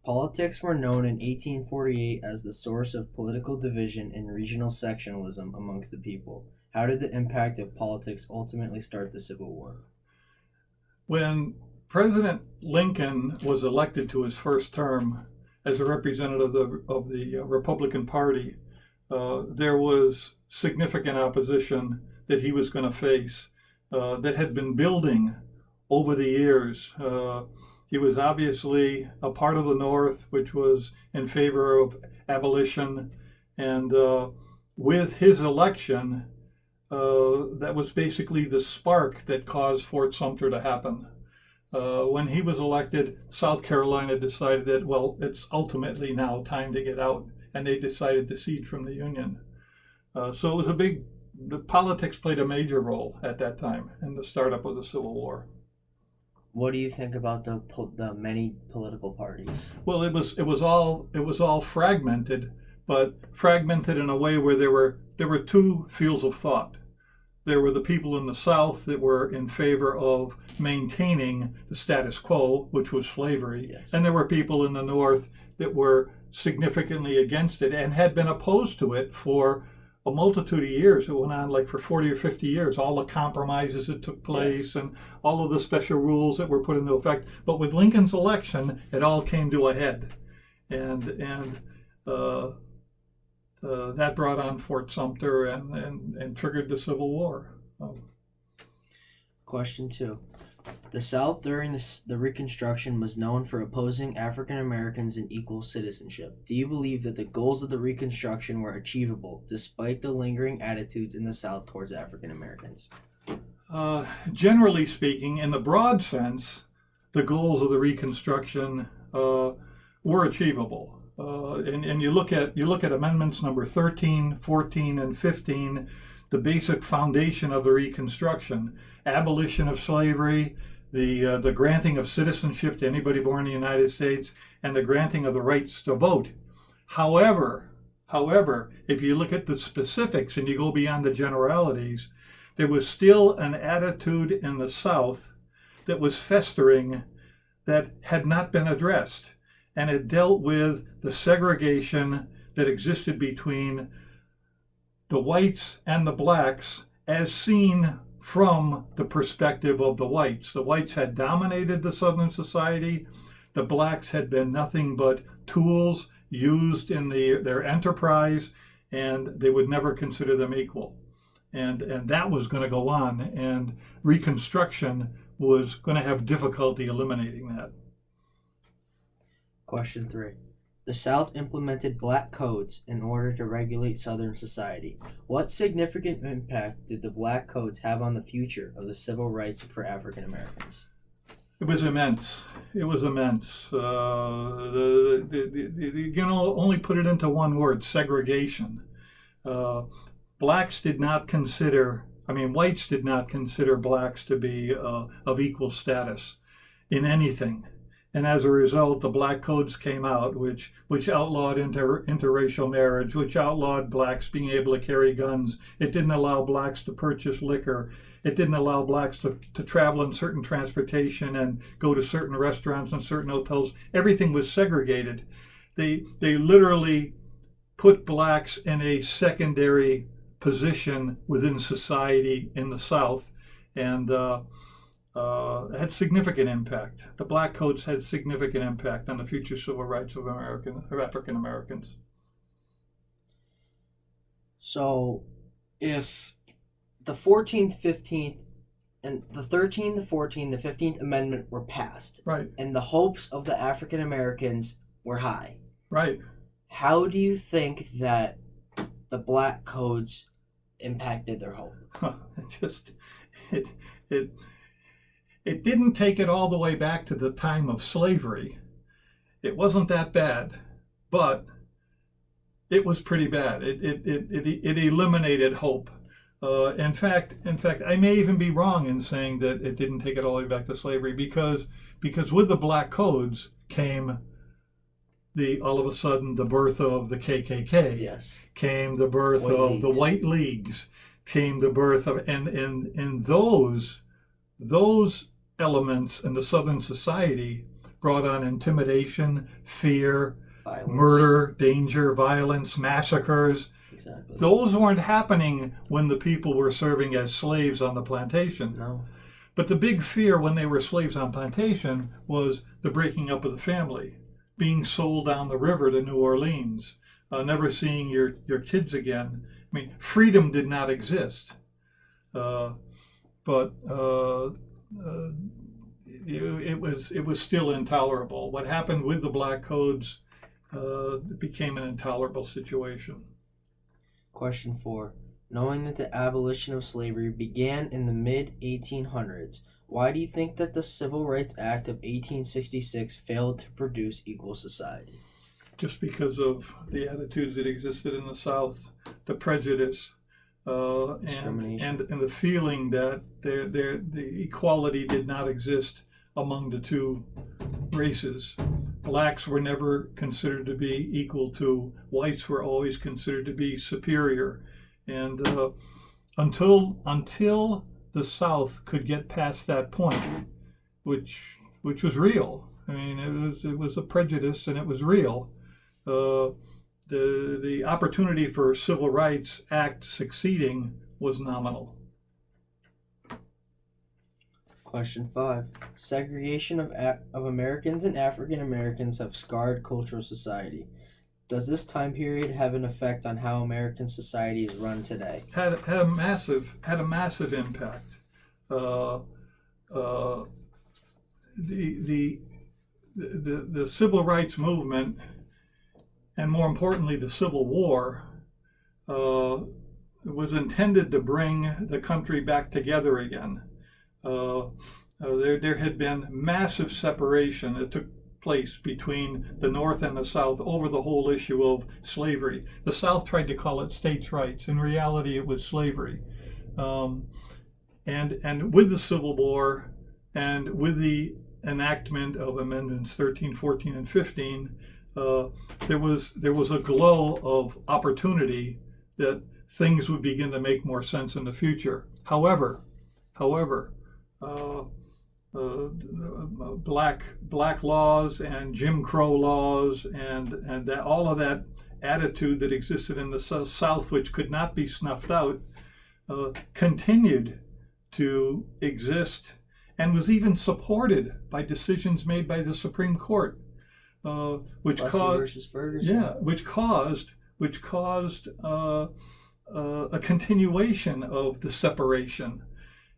Politics were known in 1848 as the source of political division and regional sectionalism amongst the people. How did the impact of politics ultimately start the Civil War? When President Lincoln was elected to his first term as a representative of the Republican Party, there was significant opposition that he was going to face that had been building over the years. He was obviously a part of the North, which was in favor of abolition. And with his election, that was basically the spark that caused Fort Sumter to happen. When he was elected, South Carolina decided that, well, it's ultimately now time to get out, and they decided to secede from the Union. So it was the politics played a major role at that time in the startup of the Civil War. What do you think about the many political parties? Well, it was all fragmented, but fragmented in a way where there were two fields of thought. There were the people in the South that were in favor of maintaining the status quo, which was slavery, Yes. and there were people in the North that were significantly against it and had been opposed to it for a multitude of years. It went on like for 40 or 50 years, all the compromises that took place, Yes. and all of the special rules that were put into effect. But with Lincoln's election, it all came to a head. And that brought on Fort Sumter and triggered the Civil War. Question 2. The South during the Reconstruction was known for opposing African Americans and equal citizenship. Do you believe that the goals of the Reconstruction were achievable despite the lingering attitudes in the South towards African Americans? Generally speaking, in the broad sense, the goals of the Reconstruction were achievable. And you look at amendments number 13, 14, and 15, the basic foundation of the Reconstruction: abolition of slavery, the granting of citizenship to anybody born in the United States, and the granting of the rights to vote. However, if you look at the specifics and you go beyond the generalities, there was still an attitude in the South that was festering that had not been addressed. And it dealt with the segregation that existed between the whites and the blacks as seen from the perspective of the whites. The whites had dominated the Southern society. The blacks had been nothing but tools used in their enterprise, and they would never consider them equal. And that was going to go on, and Reconstruction was going to have difficulty eliminating that. Question 3. The South implemented black codes in order to regulate Southern society. What significant impact did the black codes have on the future of the civil rights for African Americans? It was immense. It was immense. Only put it into one word: segregation. Whites did not consider blacks to be of equal status in anything. And as a result, the black codes came out, which outlawed interracial marriage, which outlawed blacks being able to carry guns. It didn't allow blacks to purchase liquor. It didn't allow blacks to travel in certain transportation and go to certain restaurants and certain hotels. Everything was segregated. They literally put blacks in a secondary position within society in the South, and had significant impact. The black codes had significant impact on the future civil rights of African Americans. So, if the 14th, 15th, and the 13th, the 14th, the 15th Amendment were passed, right, and the hopes of the African Americans were high, right, how do you think that the black codes impacted their hope? It didn't take it all the way back to the time of slavery. It wasn't that bad, but it was pretty bad. It eliminated hope. In fact, I may even be wrong in saying that it didn't take it all the way back to slavery, because with the black codes came all of a sudden the birth of the KKK. Yes. Came the birth of the White Leagues. Came the birth of and those elements in the Southern society brought on intimidation, fear, Violence. murder, danger, violence, massacres. Exactly. Those weren't happening when the people were serving as slaves on the plantation. No. But the big fear when they were slaves on plantation was the breaking up of the family, being sold down the river to New Orleans, never seeing your kids again. I mean, freedom did not exist. But it was still intolerable. What happened with the Black Codes became an intolerable situation. Question 4. Knowing that the abolition of slavery began in the mid-1800s, why do you think that the Civil Rights Act of 1866 failed to produce equal society? Just because of the attitudes that existed in the South, the prejudice, and the feeling that the equality did not exist among the two races. Blacks were never considered to be equal to whites, were always considered to be superior. And until the South could get past that point, which was real. I mean, it was a prejudice, and it was real. The opportunity for Civil Rights Act succeeding was nominal. Question 5. Segregation of Americans and African Americans have scarred cultural society. Does this time period have an effect on how American society is run today? Had a massive impact. The civil rights movement, and more importantly, the Civil War, was intended to bring the country back together again. There had been massive separation that took place between the North and the South over the whole issue of slavery. The South tried to call it states' rights. In reality, it was slavery. And with the Civil War and with the enactment of Amendments 13, 14, and 15, there was a glow of opportunity that things would begin to make more sense in the future. However, black laws and Jim Crow laws and that, all of that attitude that existed in the South, which could not be snuffed out, continued to exist and was even supported by decisions made by the Supreme Court, which caused a continuation of the separation.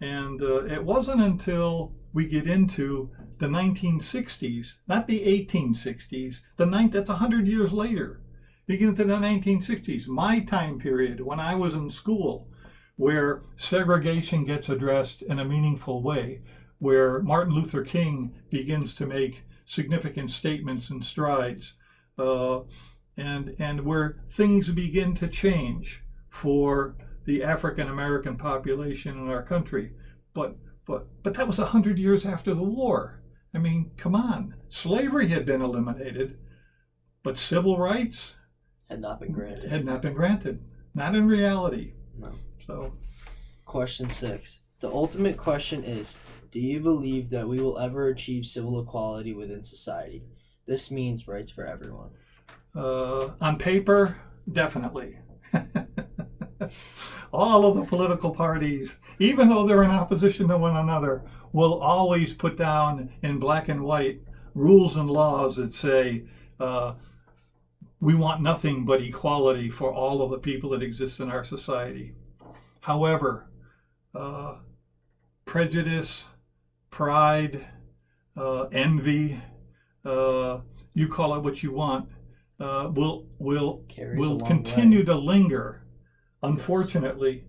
And it wasn't until we get into the 1960s, not the 1860s, that's 100 years later, begin into the 1960s, my time period when I was in school, where segregation gets addressed in a meaningful way, where Martin Luther King begins to make significant statements and strides, and where things begin to change for the African American population in our country. But that was 100 years after the war. I mean, come on. Slavery had been eliminated, but civil rights had not been granted. Not in reality. No. So, question 6. The ultimate question is, do you believe that we will ever achieve civil equality within society? This means rights for everyone. On paper, definitely. All of the political parties, even though they're in opposition to one another, will always put down in black and white rules and laws that say we want nothing but equality for all of the people that exist in our society. However, prejudice, pride, envy, you call it what you want, will continue to linger, unfortunately,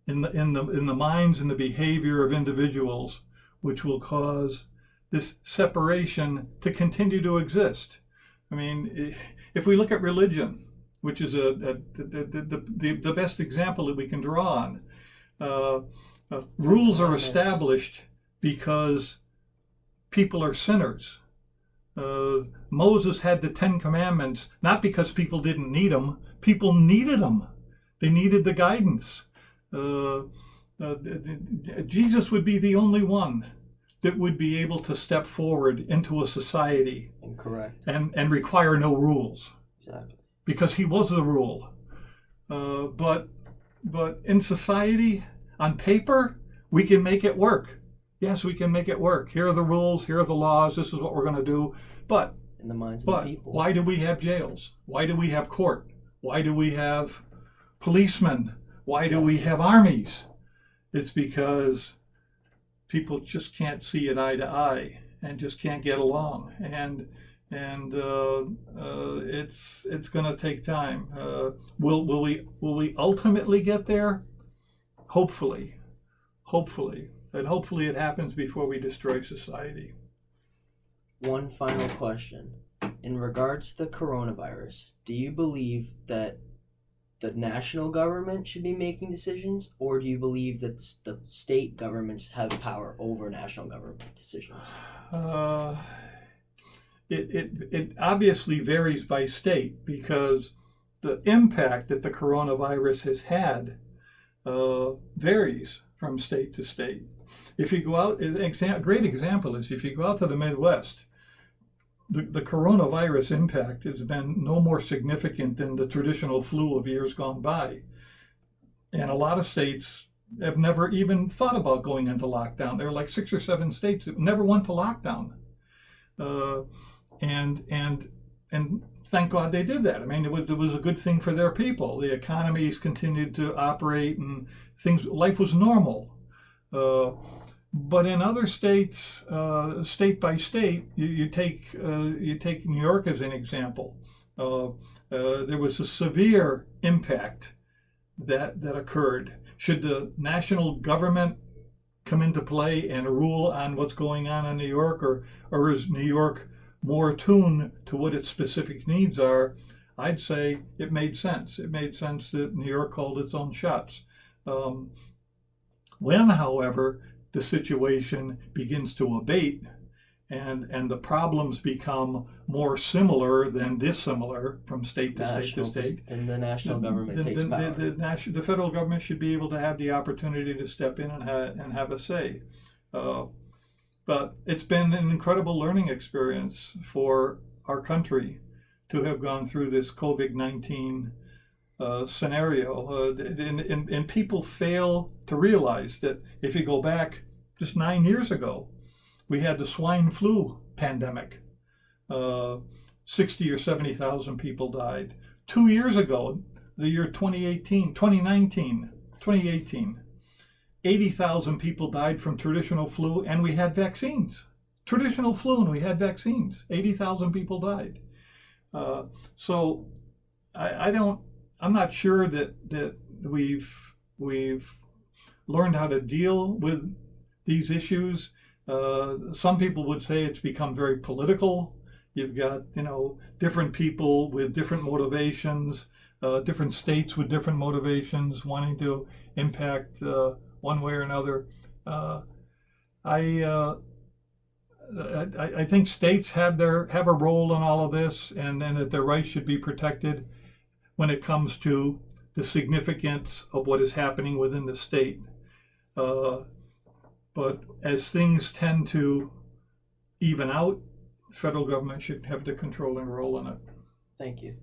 in the minds and the behavior of individuals, which will cause this separation to continue to exist. I mean, if we look at religion, which is the best example that we can draw on, rules are established because people are sinners. Moses had the 10 Commandments, not because people didn't need them. People needed them. They needed the guidance. Jesus would be the only one that would be able to step forward into a society Incorrect. and require no rules, Exactly. because he was the rule. But in society, on paper, we can make it work. Yes, we can make it work. Here are the rules. Here are the laws. This is what we're going to do. But In the minds of the people. why do we have jails? Why do we have court? Why do we have policemen? Why do we have armies? It's because people just can't see it eye to eye and just can't get along. And it's going to take time. Will we ultimately get there? Hopefully, and hopefully it happens before we destroy society. One final question. In regards to the coronavirus, do you believe that the national government should be making decisions, or do you believe that the state governments have power over national government decisions? It obviously varies by state, because the impact that the coronavirus has had varies from state to state. If you go out, a great example is if you go out to the Midwest, the coronavirus impact has been no more significant than the traditional flu of years gone by. And a lot of states have never even thought about going into lockdown. There are like 6 or 7 states that never went to lockdown. And thank God they did that. I mean, it was a good thing for their people. The economies continued to operate and life was normal. But in other states, state by state, you take New York as an example. There was a severe impact that occurred. Should the national government come into play and rule on what's going on in New York, or is New York more attuned to what its specific needs are? I'd say it made sense. It made sense that New York called its own shots. When, however, the situation begins to abate and the problems become more similar than dissimilar from state to state to state, and the national government takes power. The federal government should be able to have the opportunity to step in and have a say. But it's been an incredible learning experience for our country to have gone through this COVID-19 scenario. And people fail to realize that if you go back just 9 years ago, we had the swine flu pandemic. 60 or 70,000 people died. 2 years ago, the year 2018, 80,000 people died from traditional flu, and we had vaccines. Traditional flu, and we had vaccines. 80,000 people died. So I'm not sure that we've learned how to deal with these issues. Some people would say it's become very political. You've got, different people with different motivations, different states with different motivations wanting to impact one way or another. I think states have a role in all of this, and that their rights should be protected when it comes to the significance of what is happening within the state. But as things tend to even out, federal government should have the controlling role in it. Thank you.